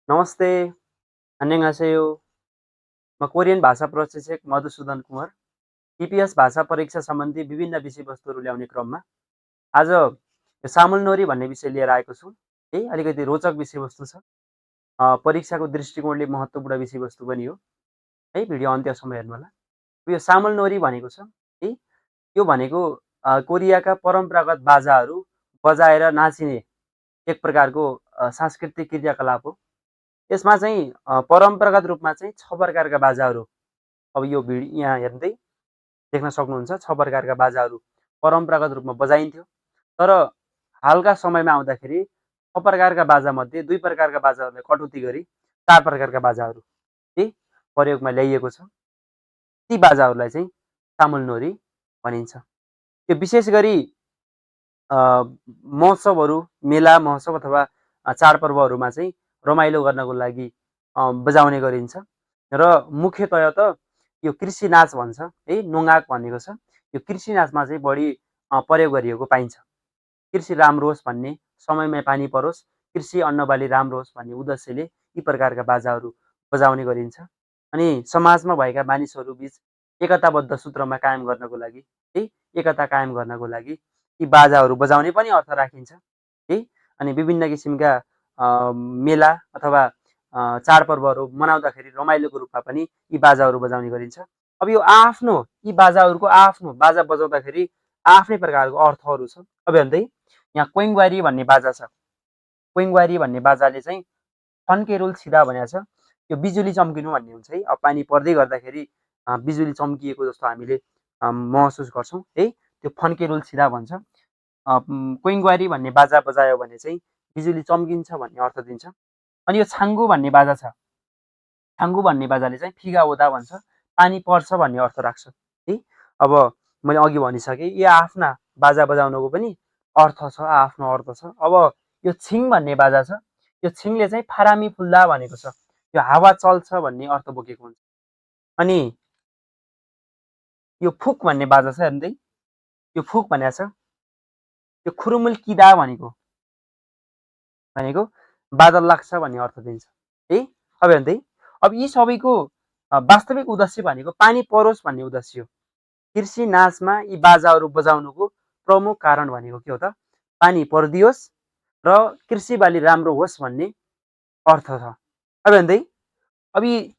नमस्ते, 안녕하세요। म कोरियन भाषा प्रशिक्षक मधुसूदन कुँवर, TPS भाषा परीक्षा सम्बन्धी विभिन्न विषयवस्तुहरू ल्याउने क्रममा आज यो सामुलनोरी भन्ने विषय लिएर आएको छु। है अलिकति रोचक विषयवस्तु छ। परीक्षाको दृष्टिकोणले महत्त्वपूर्ण विषयवस्तु पनि हो। है भिडियो अन्त्यसम्म हेर्नुहोला। यो सामुलनोरी भनेको छ है यो भनेको कोरियाका परम्परागत बाजाहरू बजाएर नाचिने एक प्रकारको सांस्कृतिक क्रियाकलाप हो। यसमा चाहिँ परम्परागत रूपमा चाहिँ 6 प्रकारका बाजाहरू अब यो यहाँ हेर्दै देख्न सक्नुहुन्छ 6 प्रकारका बाजाहरू परम्परागत रूपमा बजाइन्थ्यो। तर हालका समयमा आउँदाखेरि 6 प्रकारका बाजामध्ये 2 प्रकारका बाजाहरूलाई कटौती गरी 4 प्रकारका बाजाहरू प्रयोगमा ल्याइएको छ। ती बाजाहरूलाई चाहिँ सामुलनोरी भनिन्छ। यो विशेष गरी महोत्सवहरू, मेला महोत्सव अथवा चाडपर्वहरूमा चाहिँ रमाइलो गर्नको लागि बजाउने गरिन्छ र मुख्यतया त यो कृषि नाच भन्छ है नोङाक भनेको छ। यो कृषि नाचमा चाहिँ बढी प्रयोग गरिएको पाइन्छ। कृषि राम्रो होस् भन्ने, समयमै पानी परोस्, कृषि अन्नबाली राम्रो होस् भन्ने उद्देश्यले यी प्रकारका बाजाहरू बजाउने गरिन्छ। अनि समाजमा भएका मानिसहरू बीच एकताबद्ध सूत्रमा कायम गर्नको लागि है एकता कायम गर्नको लागि यी बाजाहरू बजाउने पनि अर्थ राखिन्छ है। अनि विभिन्न किसिमका मेला अथवा चाडपर्वहरू मनाउँदाखेरि रमाइलोको रूपमा पनि यी बाजाहरू बजाउने गरिन्छ। अब यो आफ्नो यी बाजाहरूको आफ्नो बाजा बजाउँदाखेरि आफ्नै प्रकारको अर्थहरू छ। अब हेर्दै यहाँ क्वेङ्गवारी भन्ने बाजा छ। क्वेङ्गवारी भन्ने बाजाले चाहिँ फन्केरुल छिदा भनेको छ। यो बिजुली चम्किनु भन्ने हुन्छ है। अब पानी पर्दै गर्दाखेरि बिजुली चम्किएको जस्तो हामीले महसुस गर्छौँ है। त्यो फन्केरुल छिदा भन्छ। क्वेङ्गवारी भन्ने बाजा बजायो भने चाहिँ बिजुली चम्किन्छ भन्ने अर्थ दिन्छ। अनि यो छाङ्गु भन्ने बाजा छ। छाङ्गु भन्ने बाजाले चाहिँ फिगा ओदा भन्छ, पानी पर्छ भन्ने अर्थ राख्छ है। अब मैले अघि भनिसकेँ यो आफ्ना बाजा बजाउनुको पनि अर्थ छ, आफ्नो अर्थ छ। अब यो छिङ भन्ने बाजा छ। यो छिङले चाहिँ फारामी फुल्दा भनेको छ। यो हावा चल्छ भन्ने अर्थ बोकेको हुन्छ। अनि यो फुक भन्ने बाजा छ हेर्दै। यो फुक भनेको छ यो खुरुमुल किदा भनेको बादल लाग्छ भन्ने अर्थ दिन्छ है। अब हेर्दै अब यी सबैको वास्तविक उद्देश्य भनेको पानी परोस् भन्ने उद्देश्य हो। कृषि नाचमा यी बाजाहरू बजाउनुको प्रमुख कारण भनेको के हो त पानी परिदियोस् र कृषि बाली राम्रो होस् भन्ने अर्थ छ। अब हेर्दै अब यी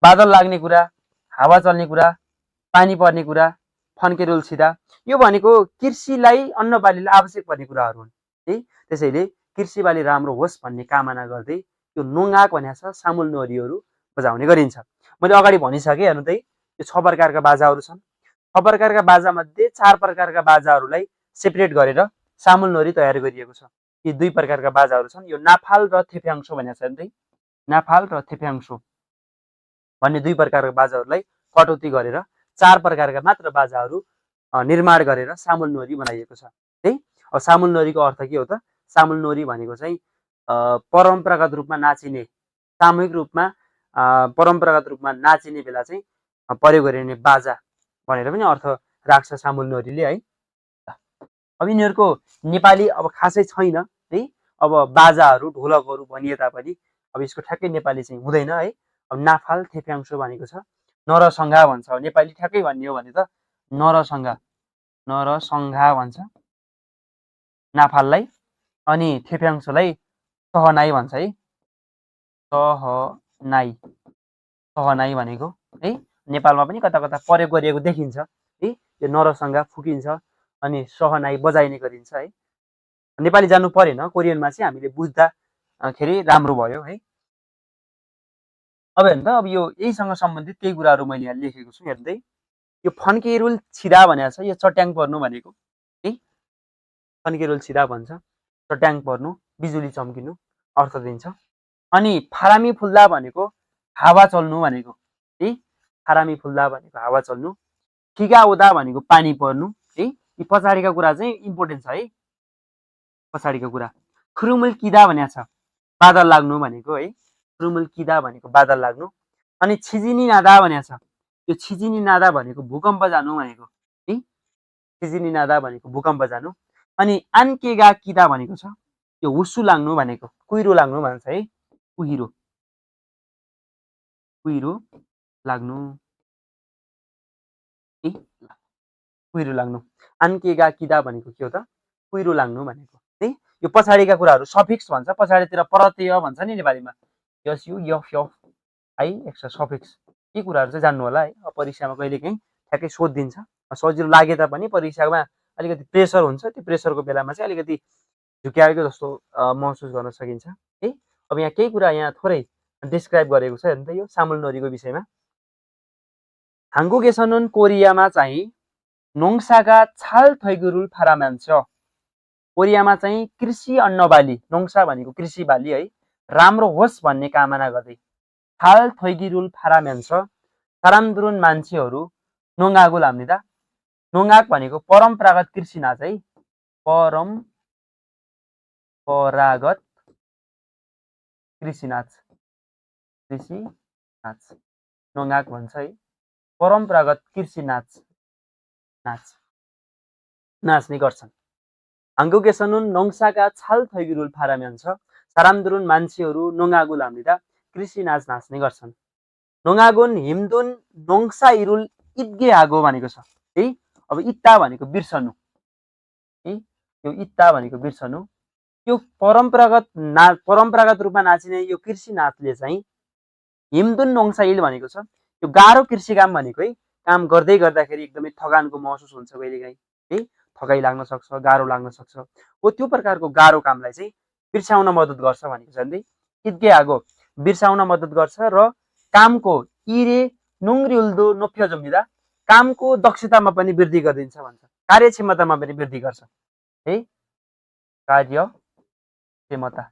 बादल लाग्ने कुरा, हावा चल्ने कुरा, पानी पर्ने कुरा, फन्केरुल छिदा यो भनेको कृषिलाई अन्नबालीलाई आवश्यक पर्ने कुराहरू हुन् है। त्यसैले कृषि बाली राम्रो होस् भन्ने कामना गर्दै यो नोङाक भनेको छ सामुलनोरीहरू बजाउने गरिन्छ। मैले अगाडि भनिसकेँ हेर्नु त यो 6 प्रकारका बाजाहरू छन्। 6 प्रकारका बाजामध्ये 4 प्रकारका बाजाहरूलाई सेपरेट गरेर सामुलनोरी तयार गरिएको छ। यी 2 प्रकारका बाजाहरू छन्। यो नाफाल र थेप्याङ्सो भनेको छ हेर्दै। नाफाल र थेप्याङ्सो भन्ने 2 प्रकारका बाजाहरूलाई कटौती गरेर 4 प्रकारका मात्र बाजाहरू निर्माण गरेर सामुलनोरी बनाइएको छ है। अब सामुलनोरीको अर्थ के हो त सामुलनोरी भनेको चाहिँ परम्परागत रूपमा नाचिने सामूहिक रूपमा परम्परागत रूपमा नाचिने बेला चाहिँ प्रयोग गरिने बाजा भनेर पनि अर्थ राख्छ सामुलनोरीले है। अब यिनीहरूको नेपाली अब खासै छैन है। अब बाजाहरू ढोलकहरू भनिए तापनि अब यसको ठ्याक्कै नेपाली चाहिँ हुँदैन है। अब नाफाल थेप्याङ्सो भनेको छ नरसङ्घा भन्छ। नेपाली ठ्याक्कै भन्ने हो भने त नरसङ्घा भन्छ नाफाललाई। अनि थेप्याङ्सोलाई सहनाई भन्छ है। सहनाई भनेको है नेपालमा पनि कता कता प्रयोग गरिएको देखिन्छ है। यो नरसङ्घा फुकिन्छ अनि सहनाई बजाइने गरिन्छ है। नेपाली जान्नु परेन, कोरियनमा चाहिँ हामीले बुझ्दाखेरि राम्रो भयो है। अब हेर्नु त अब यो यहीसँग सम्बन्धित केही कुराहरू मैले यहाँ लेखेको छु हेर्दै। यो फन्केरुल छिदा भनेको छ यो चट्याङ पर्नु भनेको है। फन्केरुल छिदा भन्छ चट्याङ पर्नु, बिजुली चम्किनु अर्थ दिन्छ। अनि फारामी फुल्दा भनेको हावा चल्नु भनेको है। फारामी फुल्दा भनेको हावा चल्नु। फिगा ओदा भनेको पानी पर्नु है। यी पछाडिका कुरा चाहिँ इम्पोर्टेन्ट छ है। पछाडिको कुरा खुरुमुल किदा भनेको छ बादल लाग्नु भनेको है। खुरुमुल किदा भनेको बादल लाग्नु। अनि छिजिनी नादा भनेको छ यो छिजिनी नादा भनेको भूकम्प जानु भनेको है। छिजिनी नादा भनेको भूकम्प जानु। अनि आन्केगा किदा भनेको छ यो हुस्सु लाग्नु भनेको कुहिरो लाग्नु भन्छ है। कुहिरो कुहिरो लाग्नु है कुहिरो लाग्नु। आन्केगा किदा भनेको के हो त कुहिरो लाग्नु भनेको है। यो पछाडिका कुराहरू सफिक्स भन्छ, पछाडितिर प्रत्यय भन्छ नि नेपालीमा, यस यु यफ यफ है एक्स्ट्रा सफिक्स। यी कुराहरू चाहिँ जान्नु होला है। परीक्षामा कहिलेकाहीँ ठ्याक्कै सोधिदिन्छ, सजिलो लागे तापनि परीक्षामा अलिकति प्रेसर हुन्छ, त्यो प्रेसरको बेलामा चाहिँ अलिकति झुक्याएको जस्तो महसुस गर्न सकिन्छ है। अब यहाँ केही कुरा यहाँ थोरै डिस्क्राइब गरेको छ हेर्नु त यो सामुल नोरीको विषयमा। 한국에서는 कोरियामा चाहिँ 농사가 잘 되기를 바라면서 कोरियामा चाहिँ कृषि अन्नबाली, 농사 भनेको कृषि बाली है, राम्रो होस् भन्ने कामना गर्दै 잘 되기를 바라면서 사람들은 मान्छेहरू 농악을 합니다। 농악 भनेको परम्परागत कृषि नाच है, परम्परागत कृषि नाच 농악 भन्छ है, परम्परागत कृषि नाच्ने गर्छन्। 한국에서는 농사가 잘 되기를 바라면서 사람들은 मान्छेहरू 농악을 합니다। कृषि नाच नाच्ने गर्छन्। 농악은 힘든 농사 일을 잊게 하고 भनेको छ है। अब इत्ता भनेको बिर्सनु है, यो इत्ता भनेको बिर्सनु। यो परम्परागत रूपमा नाचिने यो कृषि नाचले चाहिँ हिमदुन नोङसाइल भनेको छ, यो गाह्रो कृषि काम भनेको है, काम गर्दै गर्दाखेरि एकदमै थकानको महसुस हुन्छ कहिलेकाहीँ है, थकाइ लाग्न सक्छ, गाह्रो लाग्न सक्छ, हो त्यो प्रकारको गाह्रो कामलाई चाहिँ बिर्साउन मद्दत गर्छ भनेको छ नि। इद्गे आगो बिर्साउन मद्दत गर्छ र कामको इरे नुङ्ग्रिउल्दो नोफ्यजम्निदा कामको दक्षतामा पनि वृद्धि गरिदिन्छ भन्छ, कार्यक्षमतामा पनि वृद्धि गर्छ है, कार्यक्षमता।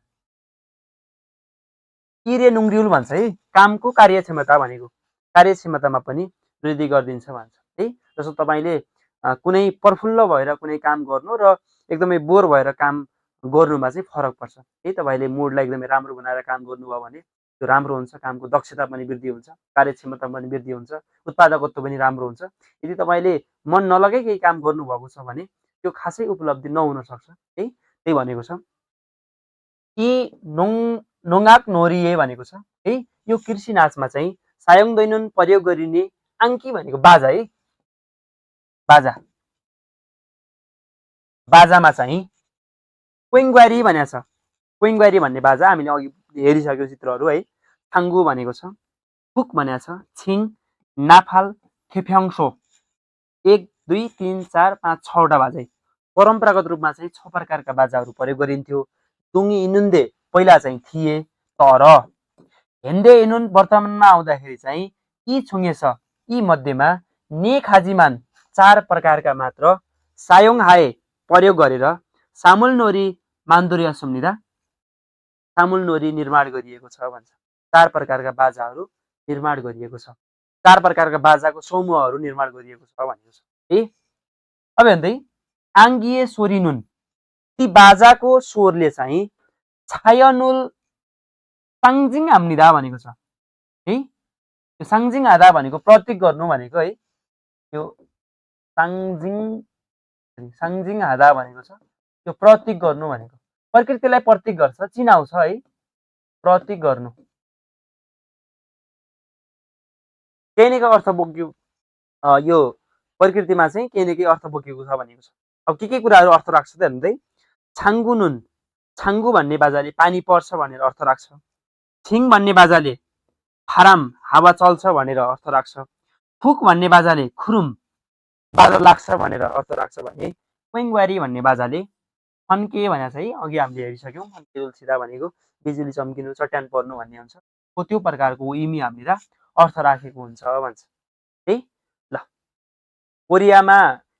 इरे नुङ्ग्रिउल भन्छ है, कामको कार्यक्षमता भनेको कार्यक्षमतामा पनि वृद्धि गरिदिन्छ भन्छ है। जस्तो तपाईँले कुनै प्रफुल्ल भएर कुनै काम गर्नु र एकदमै बोर भएर काम गर्नुमा चाहिँ फरक पर्छ है। तपाईँले मुडलाई एकदमै राम्रो बनाएर काम गर्नुभयो भने त्यो राम्रो हुन्छ, कामको दक्षता पनि वृद्धि हुन्छ, कार्यक्षमता पनि वृद्धि हुन्छ, उत्पादकत्व पनि राम्रो हुन्छ। यदि तपाईँले मन नलगाइ केही काम गर्नुभएको छ भने त्यो खासै उपलब्धि नहुन सक्छ है। त्यही भनेको छ कि नोङाक नोरिए भनेको छ है। यो कृषि नाचमा चाहिँ सायोङदैनुन प्रयोग गरिने आङ्की भनेको बाजा है, बाजामा चाहिँ क्वेङ्ग्वारी भनेको छ। क्वेङ्ग्वारी भन्ने बाजा हामीले अघि हेरिसक्यो चित्रहरू है। थाङ्गु भनेको छ, फुक भनेको छ, छिङ, नाफाल, थेफ्याङ्सो 1 2 3 4 5 6वटा बाजा। परम्परागत रूपमा चाहिँ 6 प्रकारका बाजाहरू प्रयोग गरिन्थ्यो। तुङ्गी इनुन्दे पहिला चाहिँ थिए, तर हेन्दे इनुन वर्तमानमा आउँदाखेरि चाहिँ यी छुङेछ, यी मध्येमा नेखाजिमान 4 प्रकारका मात्र सायोङ हाए प्रयोग गरेर सामुल नोरी मान्दुरिया सुम्निदा सामुल नोरी निर्माण गरिएको छ भन्छ। 4 प्रकारका बाजाहरू निर्माण गरिएको छ, 4 प्रकारका बाजाको समूहहरू निर्माण गरिएको छ भनेको छ है। अब हेर्दै आङ्गिए सोरिनुन, ती बाजाको स्वरले चाहिँ छायनुल साङ्जिङ हाम्निदा भनेको छ है। यो साङ्जिङ आधा भनेको प्रतीक गर्नु भनेको है, यो साङ्जिङ आधा भनेको छ यो प्रतीक गर्नु भनेको, प्रकृतिलाई प्रतीक गर्छ, चिनाउँछ है, प्रतीक गर्नु। केही न केही अर्थ बोक्यो, यो प्रकृतिमा चाहिँ केही न केही अर्थ बोकेको छ भनेको छ। अब के कुराहरू अर्थ राख्छ त हेर्नु त। छाङ्गुनुन, छाङ्गु भन्ने बाजाले पानी पर्छ भनेर अर्थ राख्छ। छिङ भन्ने बाजाले फाराम हावा चल्छ भनेर अर्थ राख्छ। फुक भन्ने बाजाले खुरुम बाजा लाग्छ भनेर अर्थ राख्छ भने क्वेङ्ग्वारी भन्ने बाजाले फन्के भनेको छ है, अघि हामीले हेरिसक्यौँ। फन्के सिधा भनेको बिजुली चम्किनु, चट्यान पर्नु भन्ने हुन्छ, हो त्यो प्रकारको इमी हामीले अर्थ राखेको हुन्छ भन्छ है। ल, कोरियामा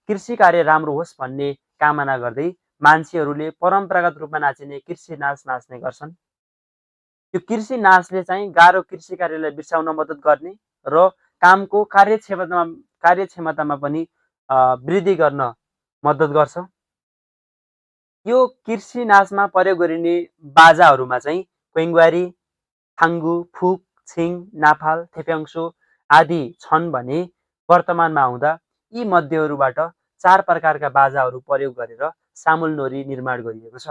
कृषि कार्य राम्रो होस् भन्ने कामना गर्दै मान्छेहरूले परम्परागत रूपमा नाचिने कृषि नाच नाच्ने गर्छन्। यो कृषि नाचले चाहिँ गाह्रो कृषि कार्यलाई बिर्साउन मद्दत गर्ने र कामको कार्यक्षमतामा पनि वृद्धि गर्न मद्दत गर्छ। यो कृषि नाचमा प्रयोग गरिने बाजाहरूमा चाहिँ क्वेङ्ग्वारी, थाङ्गु, फुक, छिङ, नाफाल, थेप्याङ्सो आदि छन् भने वर्तमानमा आउँदा यी मध्येहरूबाट 4 प्रकारका बाजाहरू प्रयोग गरेर सामुल नोरी निर्माण गरिएको छ।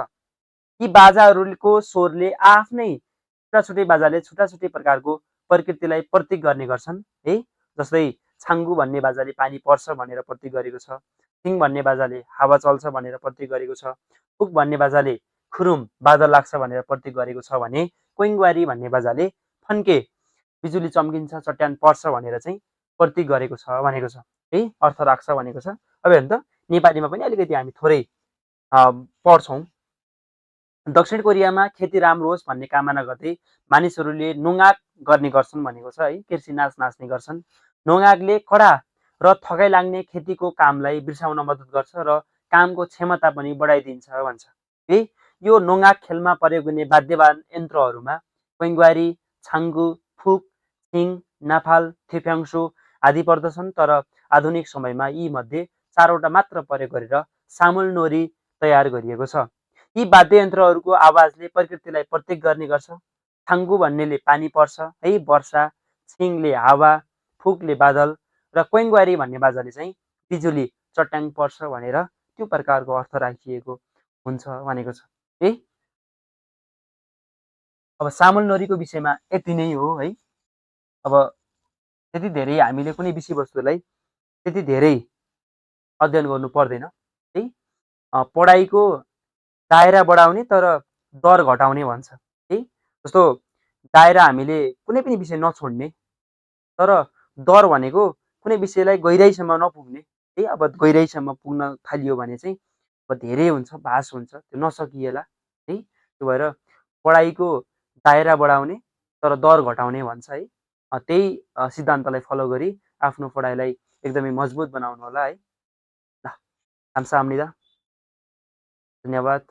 यी बाजाहरूको स्वरले आफ्नै छुट्टा छुट्टै बाजाले छुट्टा छुट्टै प्रकारको प्रकृतिलाई प्रतीक गर्ने गर्छन् है। जस्तै छाङ्गु भन्ने बाजाले पानी पर्छ भनेर प्रतीक गरेको छ। थिङ भन्ने बाजाले हावा चल्छ भनेर प्रतीक गरेको छ। फुक भन्ने बाजाले खुरुम बादल लाग्छ भनेर प्रतीक गरेको छ भने कोइङवारी भन्ने बाजाले फन्के बिजुली चम्किन्छ चट्यान पर्छ भनेर चाहिँ प्रतीक गरेको छ भनेको छ है, अर्थ राख्छ भनेको छ। अब हेर्नु त नेपालीमा पनि अलिकति हामी थोरै पढ्छौँ। दक्षिण कोरियामा खेती राम्रो होस् भन्ने कामना गर्दै मानिसहरूले नोङाक गर्ने गर्छन् भनेको छ है, कृषि नाच नाच्ने गर्छन्। नोङाकले कडा र थकाइ लाग्ने खेतीको कामलाई बिर्साउन मद्दत गर्छ र कामको क्षमता पनि बढाइदिन्छ भन्छ है। यो नोङाक खेलमा प्रयोग हुने वाद्यवान यन्त्रहरूमा कोइङवारी, छाङ्गु, फुक, छिङ, नाफाल, थेफ्याङ्सो आदि पर्दछन्। तर आधुनिक समयमा यी मध्ये 4वटा मात्र प्रयोग गरेर सामुल नोरी तयार गरिएको छ। यी वाद्ययन्त्रहरूको आवाजले प्रकृतिलाई प्रतीक गर्ने गर्छ। छाङ्गु भन्नेले पानी पर्छ है, वर्षा, छिङले हावा, फुकले बादल र कोइङवारी भन्ने बाजाले चाहिँ बिजुली चट्याङ पर्छ भनेर त्यो प्रकारको अर्थ राखिएको हुन्छ भनेको छ है। अब सामुल नोरीको विषयमा यति नै हो है। अब त्यति धेरै हामीले कुनै विषयवस्तुलाई त्यति धेरै अध्ययन गर्नु पर्दैन है। पढाइको दायरा बढाउने तर दर घटाउने भन्छ है। जस्तो दायरा हामीले कुनै पनि विषय नछोड्ने, तर दर भनेको कुनै विषयलाई गहिराइसम्म नपुग्ने है। अब गहिराइसम्म पुग्न थालियो भने चाहिँ अब धेरै हुन्छ, भाष हुन्छ, त्यो नसकिएला है। त्यो भएर पढाइको दायरा बढाउने तर दर घटाउने भन्छ है। त्यही सिद्धान्तलाई फलो गरी आफ्नो पढाइलाई एकदमै मजबुत बनाउनु होला है। ल, 감사합니다। धन्यवाद।